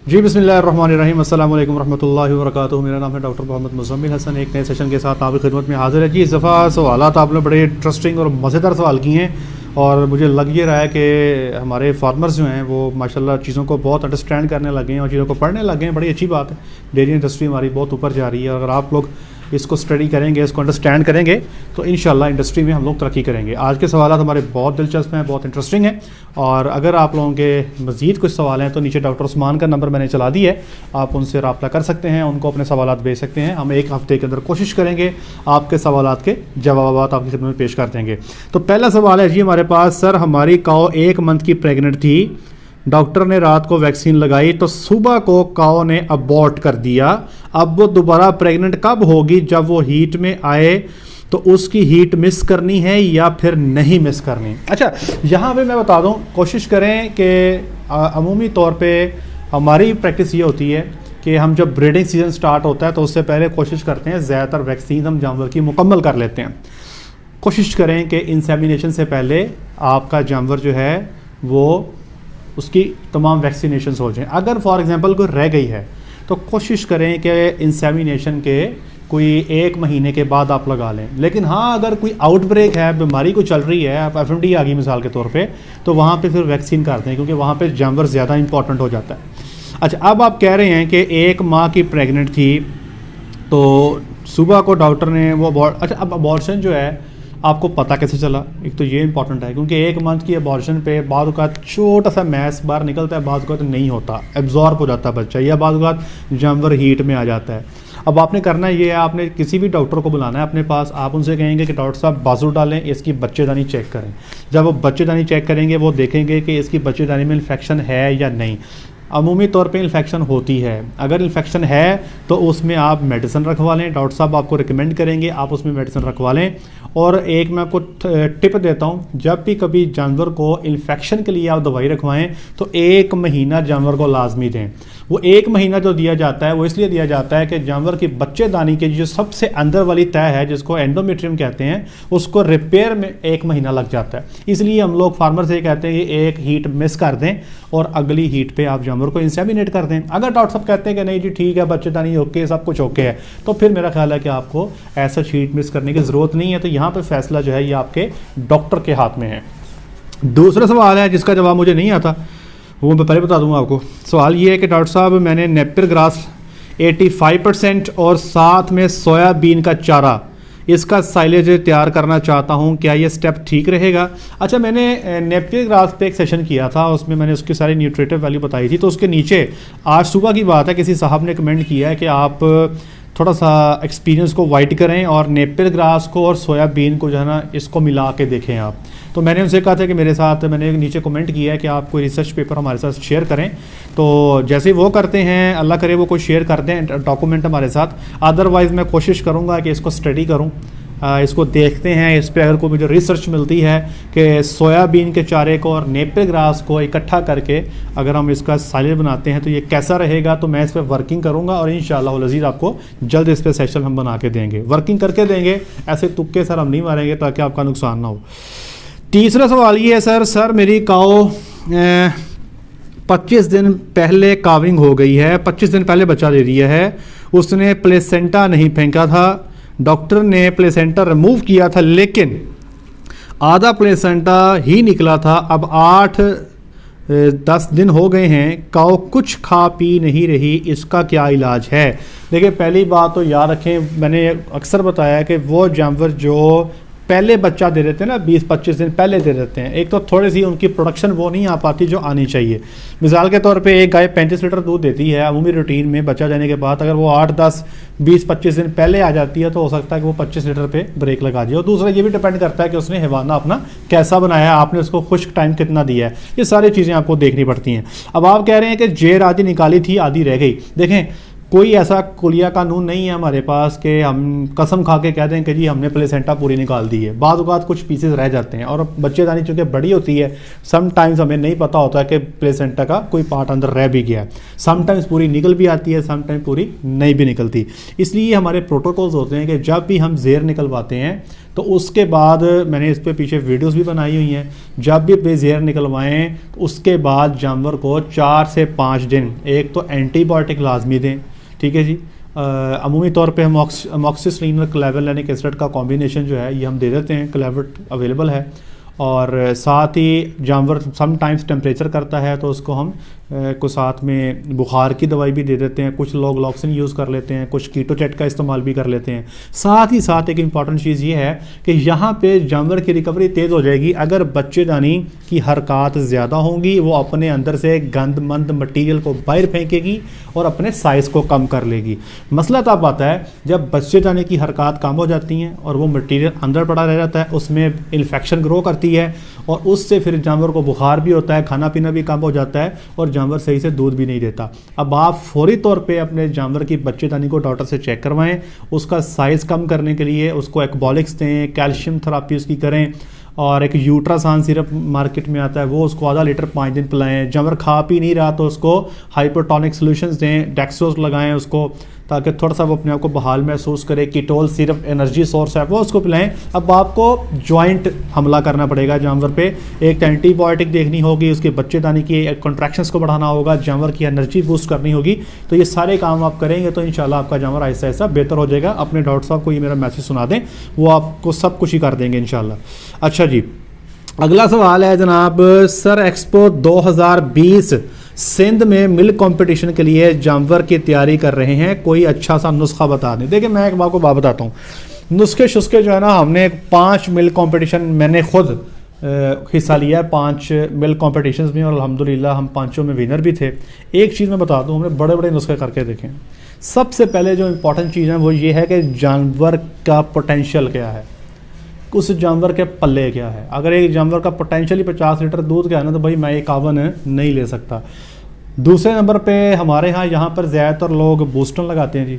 जी बिस्मिल्लाहिर्रहमानिर्रहीम अस्सलाम वालेकुम रहमतुल्लाहि व बरकातुहू। मेरा नाम है डॉक्टर मोहम्मद मुज़म्मिल हसन। एक नए सेशन के साथ आपकी खिदमत में हाजिर है। जी, इस दफ़ा सवालात आपने बड़े इंटरेस्टिंग और मज़ेदार सवाल किए हैं और मुझे लग ये रहा है कि हमारे फार्मर्स जो हैं वो माशाल्लाह चीज़ों को बहुत अंडरस्टैंड करने लगे हैं और चीज़ों को पढ़ने लगे हैं। बड़ी अच्छी बात है। डेयरी इंडस्ट्री हमारी बहुत ऊपर जा रही है। अगर आप लोग इसको स्टडी करेंगे, इसको अंडरस्टैंड करेंगे तो इंशाल्लाह इंडस्ट्री में हम लोग तरक्की करेंगे। आज के सवाल हमारे बहुत दिलचस्प हैं, बहुत इंटरेस्टिंग हैं और अगर आप लोगों के मज़ीद कुछ सवाल हैं तो नीचे डॉक्टर उस्मान का नंबर मैंने चला दिया है, आप उनसे रब्ता कर सकते हैं, उनको अपने सवाल भेज सकते हैं। हम एक हफ़्ते के अंदर कोशिश करेंगे आपके सवाल के जवाब आपकी खिदमत में पेश कर देंगे। तो पहला सवाल है जी हमारे पास, सर हमारी काऊ 1 मंथ की प्रेगनेंट थी, डॉक्टर ने रात को वैक्सीन लगाई तो सुबह को काऊ ने अबॉर्ट कर दिया। अब वो दोबारा प्रेग्नेंट कब होगी? जब वो हीट में आए तो उसकी हीट मिस करनी है या फिर नहीं मिस करनी? अच्छा, यहाँ पे मैं बता दूँ, कोशिश करें कि अमूमी तौर पे हमारी प्रैक्टिस ये होती है कि हम जब ब्रीडिंग सीज़न स्टार्ट होता है तो उससे पहले कोशिश करते हैं ज़्यादातर वैक्सीन हम जानवर की मुकम्मल कर लेते हैं। कोशिश करें कि इंसेमिनेशन से पहले आपका जानवर जो है वो उसकी तमाम वैक्सीनेशंस हो जाएं। अगर फॉर एग्जांपल कोई रह गई है तो कोशिश करें कि इंसेमिनेशन के कोई 1 महीने के बाद आप लगा लें। लेकिन हाँ, अगर कोई आउटब्रेक है, बीमारी को चल रही है, आप FMD आ गई मिसाल के तौर पे, तो वहाँ पे फिर वैक्सीन करते हैं क्योंकि वहाँ पे जानवर ज़्यादा इंपॉर्टेंट हो जाता है। अच्छा, अब आप कह रहे हैं कि 1 माह की प्रेग्नेंट थी तो सुबह को डॉक्टर ने वो अच्छा, अब अबॉर्शन जो है आपको पता कैसे चला? एक तो ये इंपॉर्टेंट है क्योंकि 1 मंथ की अबॉर्शन पे बाद का छोटा सा मैस बाहर निकलता है, बाद का तो नहीं होता, एब्जॉर्ब हो जाता है बच्चा, या बाद का जानवर हीट में आ जाता है। अब आपने करना ये है, आपने किसी भी डॉक्टर को बुलाना है अपने पास, आप उनसे कहेंगे कि डॉक्टर साहब बाजू डालें, इसकी बच्चेदानी चेक करें। जब वो बच्चेदानी चेक करेंगे वो देखेंगे कि इसकी बच्चेदानी में इन्फेक्शन है या नहीं। अमूमी तौर पे इन्फेक्शन होती है, अगर इन्फेक्शन है तो उसमें आप मेडिसिन रखवा लें, डॉक्टर साहब आपको रिकमेंड करेंगे, आप उसमें मेडिसिन रखवा लें। और एक मैं आपको टिप देता हूँ, जब भी कभी जानवर को इन्फेक्शन के लिए आप दवाई रखवाएं तो 1 महीना जानवर को लाजमी दें। वो 1 महीना जो दिया जाता है वो इसलिए दिया जाता है कि जानवर की बच्चेदानी के जो सबसे अंदर वाली तय है जिसको एंडोमेट्रियम कहते हैं, उसको रिपेयर में 1 महीना लग जाता है। इसलिए हम लोग फार्मर से कहते हैं कि एक हीट मिस कर दें और अगली हीट पे आप जानवर को इंसेमिनेट कर दें। अगर डॉक्टर साहब कहते हैं कि नहीं जी ठीक है, बच्चेदानी ओके, सब कुछ ओके है, तो फिर मेरा ख्याल है कि आपको ऐसा हीट मिस करने की ज़रूरत नहीं है। तो यहाँ पे फैसला जो है ये आपके डॉक्टर के हाथ में है। दूसरा सवाल है जिसका जवाब मुझे नहीं आता, वो मैं पहले बता दूंगा आपको। सवाल ये है कि डॉक्टर साहब मैंने नेपियर ग्रास 85% और साथ में सोयाबीन का चारा, इसका साइलेज तैयार करना चाहता हूँ, क्या ये स्टेप ठीक रहेगा? अच्छा, मैंने नेपियर ग्रास पे एक सेशन किया था, उसमें मैंने उसकी सारी न्यूट्रिटिव वैल्यू बताई थी। तो उसके नीचे आज सुबह की बात है, किसी साहब ने कमेंट किया है कि आप थोड़ा सा एक्सपीरियंस को वाइट करें और नेपियर ग्रास को और सोयाबीन को जो है ना इसको मिला के देखें आप। तो मैंने उनसे कहा था कि मेरे साथ, मैंने नीचे कमेंट किया है कि आप कोई रिसर्च पेपर हमारे साथ शेयर करें। तो जैसे वो करते हैं, अल्लाह करे वो कोई शेयर करते हैं डॉक्यूमेंट हमारे साथ, अदरवाइज़ मैं कोशिश करूँगा कि इसको स्टडी करूँ, इसको देखते हैं, इस पर अगर कोई मुझे रिसर्च मिलती है कि सोयाबीन के चारे को और नेपियर ग्रास को इकट्ठा करके अगर हम इसका साइलेज बनाते हैं तो ये कैसा रहेगा, तो मैं इस पर वर्किंग करूँगा और इंशाअल्लाह अज़ीज़ आपको जल्द इस पर सेशन हम बना के देंगे, वर्किंग करके देंगे। ऐसे तुक्के सर हम नहीं मारेंगे ताकि आपका नुकसान ना हो। तीसरा सवाल ये है, सर मेरी काऊ 25 दिन पहले काविंग हो गई है, 25 दिन पहले बच्चा दे दिया है, उसने प्लेसेंटा नहीं फेंका था, डॉक्टर ने प्लेसेंटा रिमूव किया था लेकिन आधा प्लेसेंटा ही निकला था। अब 8-10 दिन हो गए हैं, काऊ कुछ खा पी नहीं रही, इसका क्या इलाज है? देखिए, पहली बात तो याद रखें, मैंने अक्सर बताया कि वो जानवर जो पहले बच्चा दे देते हैं ना, 20-25 दिन पहले दे देते हैं, एक तो थोड़ी सी उनकी प्रोडक्शन वो नहीं आ पाती जो आनी चाहिए। मिसाल के तौर पे एक गाय 35 लीटर दूध देती है अमूमी रूटीन में बच्चा देने के बाद, अगर वो 8-10-20-25 दिन पहले आ जाती है तो हो सकता है कि वो 25 लीटर पे ब्रेक लगा जाए। और दूसरा ये भी डिपेंड करता है कि उसने हैवाना अपना कैसा बनाया है, आपने उसको खुश्क टाइम कितना दिया है, ये सारी चीज़ें आपको देखनी पड़ती हैं। अब आप कह रहे हैं कि जेर आधी निकाली थी, आधी रह गई। देखें, कोई ऐसा कुलिया कानून नहीं है हमारे पास कि हम कसम खा के कह दें कि जी हमने प्लेसेंटा पूरी निकाल दी है। बाद औक़ात कुछ पीसेस रह जाते हैं और बच्चेदानी चूँकि बड़ी होती है, समटाइम्स हमें नहीं पता होता कि प्लेसेंटा का कोई पार्ट अंदर रह भी गया है, समटाइम्स पूरी निकल भी आती है, समटाइम्स पूरी नहीं भी निकलती। इसलिए हमारे प्रोटोकॉल्स होते हैं कि जब भी हम ज़ेर निकलवाते हैं तो उसके बाद मैंने इस पे पीछे वीडियोस भी बनाई हुई हैं। जब भी बेज़ेर निकलवाएं तो उसके बाद जानवर को 4 से 5 दिन एक तो एंटीबायोटिक लाजमी दें, ठीक है जी। अमूमी तौर पे हम अमॉक्सिसिलिन और क्लेवरलेनिक एसिड का कॉम्बिनेशन जो है ये हम दे देते हैं, क्लेवर्ट अवेलेबल है। और साथ ही जानवर समटाइम्स टेम्परेचर करता है तो उसको हम को साथ में बुखार की दवाई भी दे देते हैं। कुछ लोग लॉक्सिन यूज़ कर लेते हैं, कुछ कीटोचेट का इस्तेमाल भी कर लेते हैं। साथ ही साथ एक इम्पॉर्टेंट चीज़ ये है कि यहाँ पे जानवर की रिकवरी तेज़ हो जाएगी अगर बच्चेदानी की हरकत ज़्यादा होंगी, वो अपने अंदर से गंदमंद मटीरियल को बाहर फेंकेगी और अपने साइज़ को कम कर लेगी। मसला तब आता है जब बच्चेदानी की हरकत कम हो जाती हैं और वो मटीरियल अंदर पड़ा रह जाता है, उसमें इन्फेक्शन ग्रो करती है और उससे फिर जानवर को बुखार भी होता है, खाना पीना भी कम हो जाता है और जानवर सही से दूध भी नहीं देता। अब आप फौरी तौर पे अपने जानवर की बच्चेदानी को डॉक्टर से चेक करवाएं, उसका साइज़ कम करने के लिए उसको एक्बॉलिक्स दें, कैल्शियम थेरेपी उसकी करें और एक यूट्रासान सिरप मार्केट में आता है वो उसको आधा लीटर 5 दिन पिलाएं। जानवर खा पी नहीं रहा तो उसको हाइपोटोनिक सॉल्यूशंस दें, डेक्सोस लगाएं उसको ताकि थोड़ा सा वो अपने आप को बहाल महसूस करे। कीटोल सिरप एनर्जी सोर्स है वो उसको पिलाएं। अब आपको जॉइंट हमला करना पड़ेगा जानवर पे, एक एंटीबायोटिक देखनी होगी, उसके बच्चेदानी की कॉन्ट्रैक्शंस को बढ़ाना होगा, जानवर की एनर्जी बूस्ट करनी होगी। तो ये सारे काम आप करेंगे तो इंशाल्लाह आपका जानवर ऐसा ऐसा बेहतर हो जाएगा। अपने डॉक्टर साहब को ये मेरा मैसेज सुना दें, वो आपको सब कुछ ही कर देंगे इंशाल्लाह। अच्छा जी, अगला सवाल है जनाब, सर एक्सपो 2020 सिंध में मिल्क कंपटीशन के लिए जानवर की तैयारी कर रहे हैं, कोई अच्छा सा नुस्खा बता दें। देखिए मैं एक आपको बात बताता हूँ, नुस्खे शुस्खे जो है ना, हमने 5 मिल्क कंपटीशन मैंने खुद हिस्सा लिया है 5 मिल्क कंपटीशंस में और अल्हम्दुलिल्लाह हम 5 में विनर भी थे। एक चीज़ मैं बता दूँ, हमने बड़े बड़े नुस्खे करके देखे। सबसे पहले जो इम्पोर्टेंट चीज़ है वो ये है कि जानवर का पोटेंशियल क्या है, उस जानवर के पल्ले क्या है। अगर एक जानवर का पोटेंशियल ही 50 लीटर दूध का है ना तो भाई मैं ये 51 नहीं ले सकता। दूसरे नंबर पे हमारे यहाँ पर ज़्यादातर लोग बूस्टन लगाते हैं जी,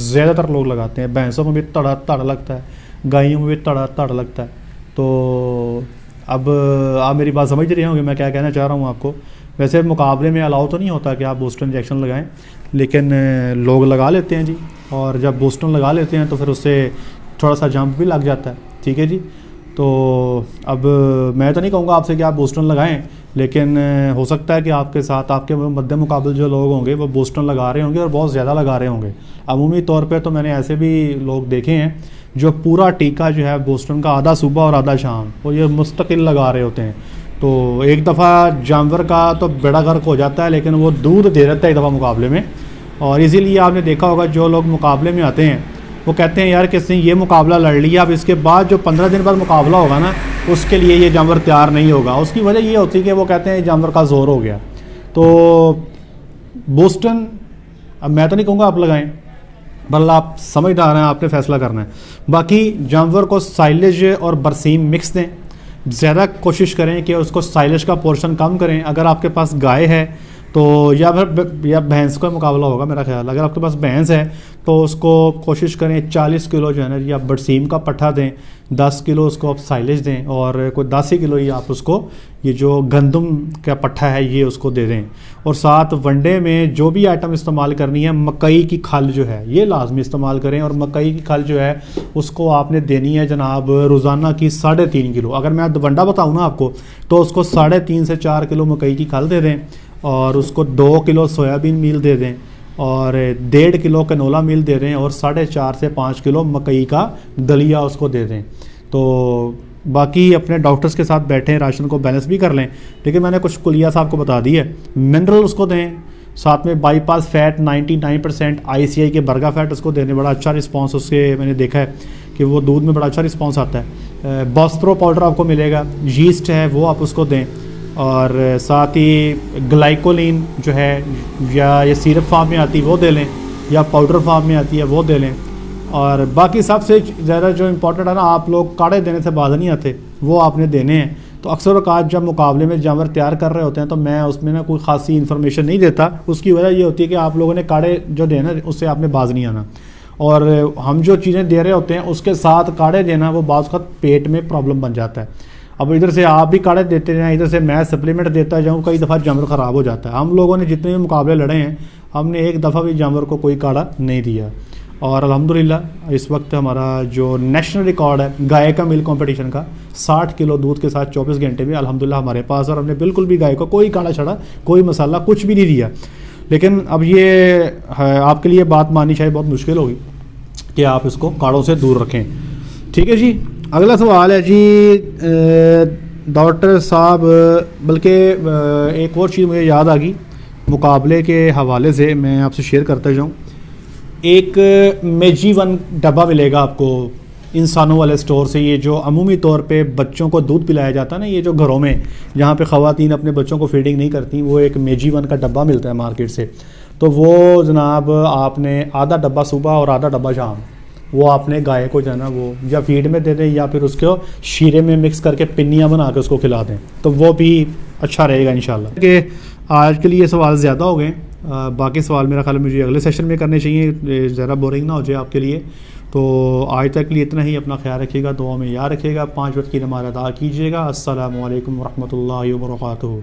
ज़्यादातर लोग लगाते हैं। भैंसों में भी तड़ा तड़ लगता है, गायों में भी तड़ा तड़ लगता है। तो अब आप मेरी बात समझ रहे होंगे मैं क्या कहना चाह रहा हूँ आपको। वैसे मुकाबले में अलाउ तो नहीं होता कि आप बूस्टर इंजेक्शन लगाएं, लेकिन लोग लगा लेते हैं जी। और जब बूस्टर लगा लेते हैं तो फिर उससे थोड़ा सा जंप भी लग जाता है, ठीक है जी। तो अब मैं तो नहीं कहूँगा आपसे कि आप बूस्टर लगाएं, लेकिन हो सकता है कि आपके साथ आपके मध्य मुकाबले जो लोग होंगे वो बूस्टर लगा रहे होंगे और बहुत ज़्यादा लगा रहे होंगे। अमूमी तौर पे तो मैंने ऐसे भी लोग देखे हैं जो पूरा टीका जो है बूस्टर का आधा सुबह और आधा शाम वो ये मुस्तकिल लगा रहे होते हैं। तो एक दफ़ा जानवर का तो बेड़ा गर्क हो जाता है, लेकिन वो दूध दे देता है एक दफ़ा मुकाबले में। और इसीलिए आपने देखा होगा जो लोग मुकाबले में आते हैं वो कहते हैं यार किसने ये मुकाबला लड़ लिया, अब इसके बाद जो 15 दिन बाद मुकाबला होगा ना उसके लिए ये जानवर तैयार नहीं होगा। उसकी वजह ये होती है कि वो कहते हैं जानवर का जोर हो गया। तो बूस्टन अब मैं तो नहीं कहूँगा आप लगाएं, बल्कि आप समझदार हैं, आपने फैसला करना है। बाकी जानवर को साइलेज और बरसीम मिक्स दें, ज़्यादा कोशिश करें कि उसको साइलेज का पोर्शन कम करें। अगर आपके पास गाय है तो या भैंस का मुकाबला होगा मेरा ख्याल। अगर आपके पास भैंस है तो उसको कोशिश करें 40 किलो जो है ना या बरसीम का पट्ठा दें, 10 किलो उसको आप साइलेज दें और कोई 10 ही किलो ही आप उसको ये जो गंदम का पट्ठा है ये उसको दे दें। और साथ वनडे में जो भी आइटम इस्तेमाल करनी है, मकई की खल जो है ये लाजमी इस्तेमाल करें। और मकई की खल जो है उसको आपने देनी है जनाब रोज़ाना की 3.5 किलो। अगर मैं वंडा बताऊँ ना आपको तो उसको 3.5 से 4 किलो मकई की खल दे दें और उसको 2 किलो सोयाबीन मील दे दें और 1.5 किलो कैनोला मील दे दें और 4.5 से 5 किलो मकई का दलिया उसको दे दें। तो बाकी अपने डॉक्टर्स के साथ बैठें, राशन को बैलेंस भी कर लें। लेकिन मैंने कुछ कुलिया साहब को बता दी है, मिनरल उसको दें, साथ में बाईपास फैट 99% ICI के बर्गा फैट उसको देने, बड़ा अच्छा रिस्पांस उसके मैंने देखा है कि वो दूध में बड़ा अच्छा रिस्पांस आता है। बॉस्प्रो पाउडर आपको मिलेगा, यीस्ट है वो आप उसको दें और साथ ही ग्लाइकोलिन जो है या ये सिरप फार्म में आती है वो दे लें या पाउडर फार्म में आती है वो दे लें। और बाकी सबसे ज़्यादा जो इम्पोर्टेंट है ना, आप लोग काढ़े देने से बाज नहीं आते, वो आपने देने हैं। तो अक्सर औक़ात जब मुकाबले में जानवर तैयार कर रहे होते हैं तो मैं उसमें ना कोई ख़ासी इन्फॉर्मेशन नहीं देता। उसकी वजह ये होती है कि आप लोगों ने काढ़े जो देना उससे आपने बाज नहीं आना, और हम जो चीज़ें दे रहे होते हैं उसके साथ काढ़े देना वो बाज़ वक़्त पेट में प्रॉब्लम बन जाता है। अब इधर से आप भी काढ़े देते हैं, इधर से मैं सप्लीमेंट देता जाऊँ, कई दफ़ा जानवर ख़राब हो जाता है। हम लोगों ने जितने भी मुकाबले लड़े हैं हमने एक दफ़ा भी जानवर को कोई काढ़ा नहीं दिया। और अल्हम्दुलिल्लाह इस वक्त हमारा जो नेशनल रिकॉर्ड है गाय का मिल्क कंपटीशन का 60 किलो दूध के साथ 24 घंटे में अल्हम्दुलिल्लाह हमारे पास, और हमने बिल्कुल भी गाय को कोई काढ़ा छड़ा, कोई मसाला, कुछ भी नहीं दिया। लेकिन अब ये है, आपके लिए बात माननी शायद बहुत मुश्किल होगी कि आप इसको काढ़ों से दूर रखें। ठीक है जी। अगला सवाल है जी डॉक्टर साहब, बल्कि एक और चीज़ मुझे याद आ गई मुकाबले के हवाले से, मैं आपसे शेयर करता जाऊँ। एक मेजी वन डब्बा मिलेगा आपको इंसानों वाले स्टोर से, ये जो अमूमी तौर पे बच्चों को दूध पिलाया जाता है ना, ये जो घरों में जहाँ पे ख़वातीन अपने बच्चों को फीडिंग नहीं करती, वो एक मेजी वन का डब्बा मिलता है मार्केट से। तो वो जनाब आपने आधा डब्बा सुबह और आधा डब्बा शाम, वो आपने गाय को जो है ना वो या फीड में दे दें या फिर उसको शीरे में मिक्स करके पिन्नियाँ बना के उसको खिला दें, तो वो भी अच्छा रहेगा इंशाल्लाह। कि आज के लिए सवाल ज़्यादा हो गए, बाकी सवाल मेरा ख्याल मुझे अगले सेशन में करने चाहिए, ज़रा बोरिंग ना हो जाए आपके लिए। तो आज तक के लिए इतना ही। अपना ख्याल रखिएगा, दुआ में याद रखिएगा, 5 वक्त की नमाज़ अदा कीजिएगा। अस्सलामु अलैकुम वरहमतुल्लाहि वबरकातुहू।